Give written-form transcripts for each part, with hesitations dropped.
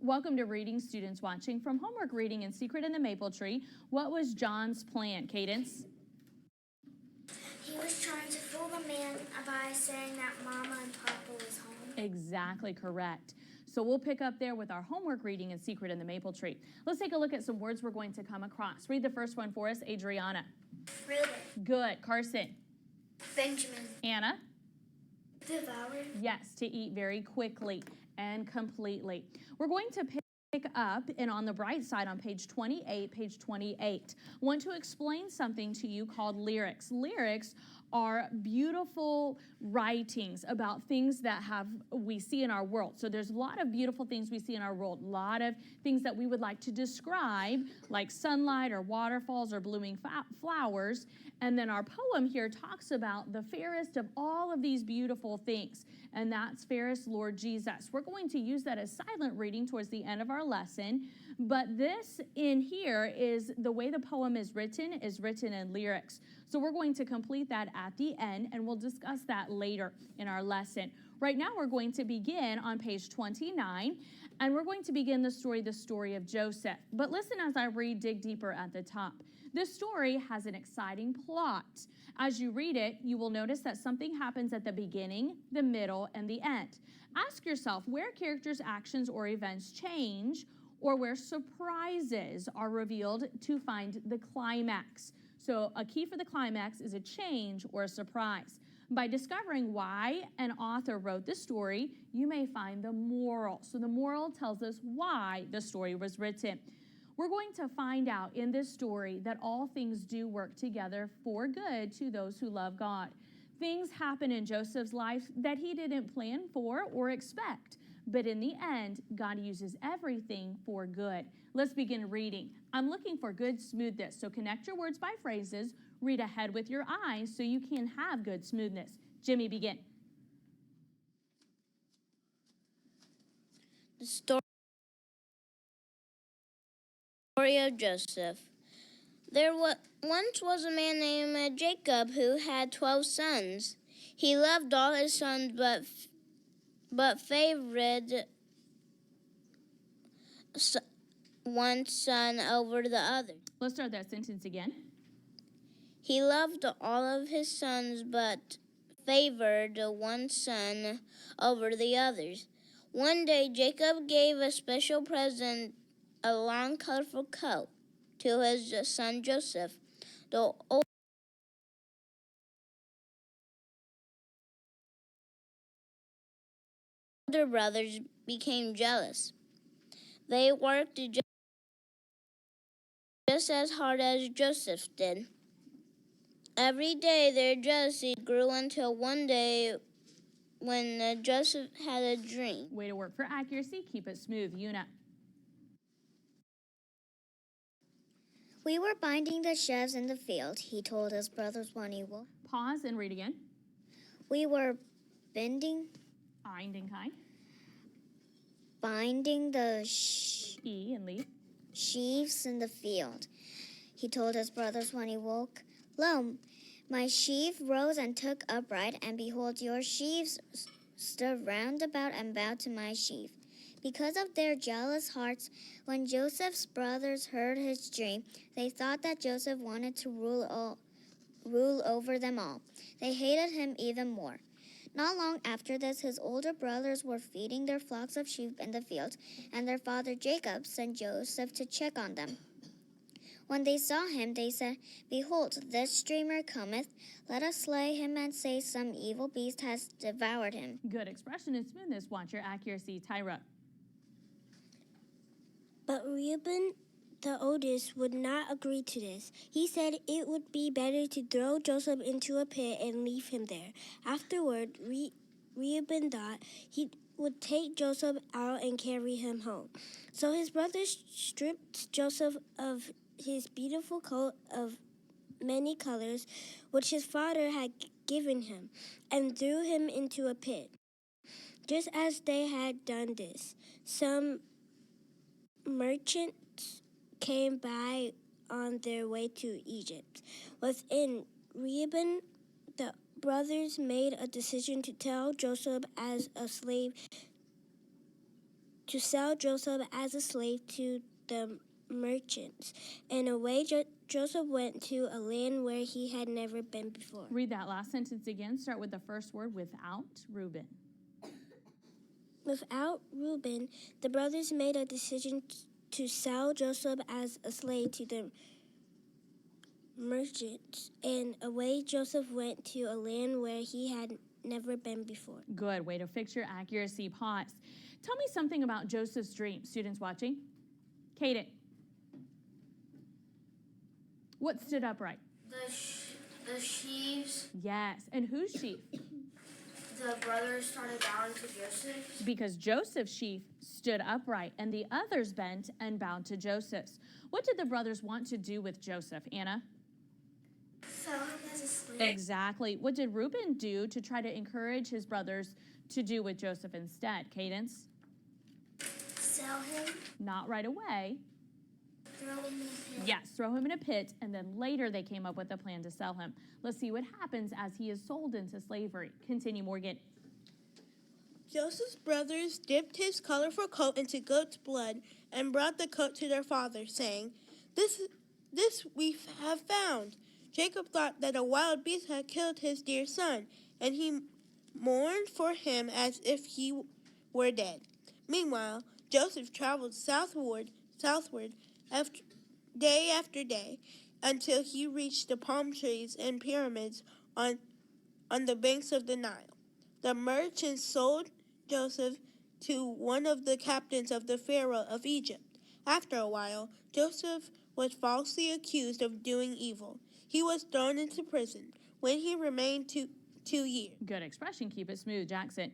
Welcome to Reading, students watching from Homework Reading in Secret in the Maple Tree. What was John's plan, Cadence? He was trying to fool the man by saying that Mama and Papa was home. Exactly correct. So we'll pick up there with our homework reading in Secret in the Maple Tree. Let's take a look at some words we're going to come across. Read the first one for us, Adriana. Reuben. Good. Carson. Benjamin. Anna. Devoured. Yes, to eat very quickly and completely. We're going to pick up, and on the bright side on page 28, I want to explain something to you called lyrics. Lyrics are beautiful writings about things that we see in our world. So there's a lot of beautiful things we see in our world, a lot of things that we would like to describe, like sunlight or waterfalls or blooming flowers. And then our poem here talks about the fairest of all of these beautiful things, and that's fairest Lord Jesus. We're going to use that as silent reading towards the end of our lesson, but this in here is the way the poem is written in lyrics. So we're going to complete that at the end, and we'll discuss that later in our lesson. Right now, we're going to begin on page 29, and we're going to begin the story of Joseph. But listen as I read, dig deeper at the top. This story has an exciting plot. As you read it, you will notice that something happens at the beginning, the middle, and the end. Ask yourself where characters' actions or events change, or where surprises are revealed to find the climax. So a key for the climax is a change or a surprise. By discovering why an author wrote this story, you may find the moral. So the moral tells us why the story was written. We're going to find out in this story that all things do work together for good to those who love God. Things happen in Joseph's life that he didn't plan for or expect. But in the end, God uses everything for good. Let's begin reading. I'm looking for good smoothness, so connect your words by phrases. Read ahead with your eyes so you can have good smoothness. Jimmy, begin. The story of Joseph. There once was a man named Jacob who had 12 sons. He loved all his sons, but favored one son over the other. Let's start that sentence again. He loved all of his sons, but favored one son over the others. One day, Jacob gave a special present, a long, colorful coat, to his son Joseph. The older brothers became jealous. They worked just as hard as Joseph did. Every day their jealousy grew until one day when Joseph had a dream. Way to work for accuracy. Keep it smooth. Una. We were binding the sheaves in the field, he told his brothers one evening. Pause and read again. We were binding the E and leave. sheaves in the field, he told his brothers when he woke. Lo, my sheaf rose and took upright, and behold, your sheaves stood round about and bowed to my sheaf. Because of their jealous hearts, when Joseph's brothers heard his dream, they thought that Joseph wanted to rule over them all. They hated him even more. Not long after this, his older brothers were feeding their flocks of sheep in the fields, and their father Jacob sent Joseph to check on them. When they saw him, they said, Behold, this dreamer cometh. Let us slay him and say some evil beast has devoured him. Good expression and smoothness. Watch your accuracy. Tyra. But Reuben, the oldest, would not agree to this. He said it would be better to throw Joseph into a pit and leave him there. Afterward, Reuben thought he would take Joseph out and carry him home. So his brothers stripped Joseph of his beautiful coat of many colors, which his father had given him, and threw him into a pit. Just as they had done this, some merchants came by on their way to Egypt. Within Reuben, the brothers made a decision to sell Joseph as a slave to sell Joseph as a slave to the merchants. And away Joseph went to a land where he had never been before. Read that last sentence again. Start with the first word, without Reuben. Without Reuben, the brothers made a decision to sell Joseph as a slave to the merchants. And away Joseph went to a land where he had never been before. Good. Way to fix your accuracy. Pause. Tell me something about Joseph's dream. Students watching. Kaden. What stood upright? The sheaves, Yes. And whose sheaf? the brothers started bowing to Joseph. Because Joseph's sheaf stood upright and the others bent and bowed to Joseph's. What did the brothers want to do with Joseph, Anna? Sell him as a slave. Exactly. What did Reuben do to try to encourage his brothers to do with Joseph instead? Cadence? Sell him, Not right away. throw him in the pit. Yes, throw him in a pit, and then later they came up with a plan to sell him. Let's see what happens as he is sold into slavery. Continue, Morgan. Joseph's brothers dipped his colorful coat into goat's blood and brought the coat to their father, saying, This we have found. Jacob thought that a wild beast had killed his dear son, and he mourned for him as if he were dead. Meanwhile, Joseph traveled southward day after day, until he reached the palm trees and pyramids on the banks of the Nile. The merchants sold Joseph to one of the captains of the Pharaoh of Egypt. After a while, Joseph was falsely accused of doing evil. He was thrown into prison, when he remained 2 years. Good expression. Keep it smooth, Jackson.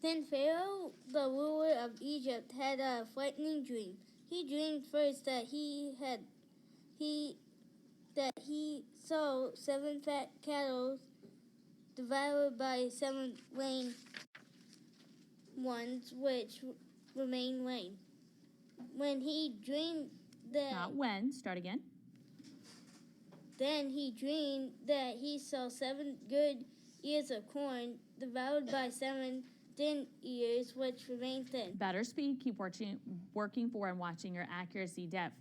Then Pharaoh, the ruler of Egypt, had a frightening dream. He dreamed first that he saw 7 fat cattle devoured by 7 lame ones, which remained lame. When he dreamed that, Not when. Start again. then he dreamed that he saw 7 good ears of corn devoured by 7 thin ears, which remained thin. Better speed. Keep working for and watching your accuracy depth.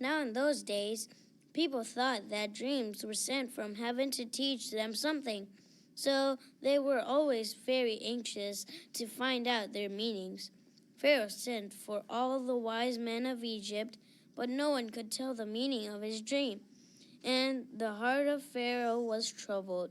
Now in those days, people thought that dreams were sent from heaven to teach them something, so they were always very anxious to find out their meanings. Pharaoh sent for all the wise men of Egypt, but no one could tell the meaning of his dream, and the heart of Pharaoh was troubled.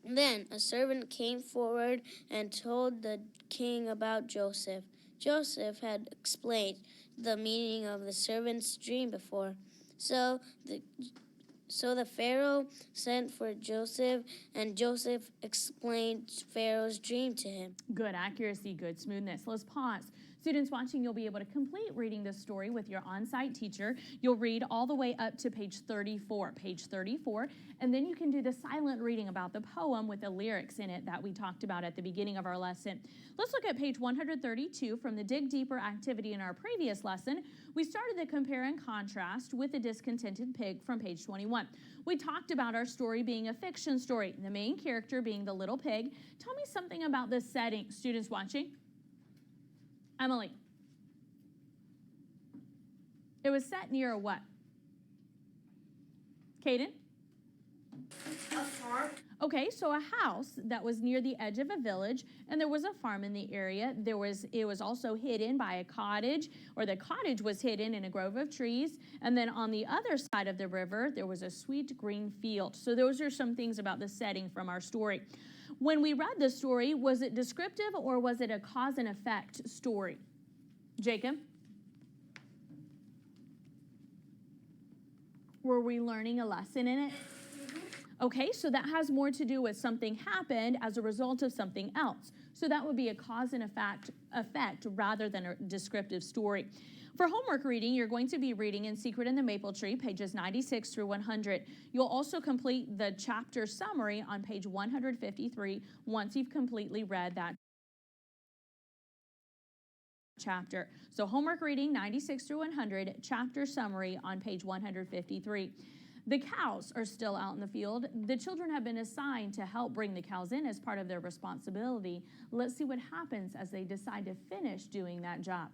Then a servant came forward and told the king about Joseph. Joseph had explained the meaning of the servant's dream before. So the Pharaoh sent for Joseph, and Joseph explained Pharaoh's dream to him. Good accuracy, good smoothness. Let's pause. Students watching, you'll be able to complete reading this story with your on-site teacher. You'll read all the way up to page 34, and then you can do the silent reading about the poem with the lyrics in it that we talked about at the beginning of our lesson. Let's look at page 132 from the Dig Deeper activity in our previous lesson. We started the compare and contrast with the discontented pig from page 21. We talked about our story being a fiction story, the main character being the little pig. Tell me something about the setting, students watching. Emily. It was set near a what? Caden? A farm. Okay, so a house that was near the edge of a village, and there was a farm in the area. It was also hidden by a cottage, or the cottage was hidden in a grove of trees. And then on the other side of the river, there was a sweet green field. So those are some things about the setting from our story. When we read the story, was it descriptive or was it a cause and effect story? Jacob? Were we learning a lesson in it? Okay, so that has more to do with something happened as a result of something else. So that would be a cause and effect rather than a descriptive story. For homework reading, you're going to be reading In Secret in the Maple Tree, pages 96 through 100. You'll also complete the chapter summary on page 153 once you've completely read that chapter. So homework reading 96 through 100, chapter summary on page 153. The cows are still out in the field. The children have been assigned to help bring the cows in as part of their responsibility. Let's see what happens as they decide to finish doing that job.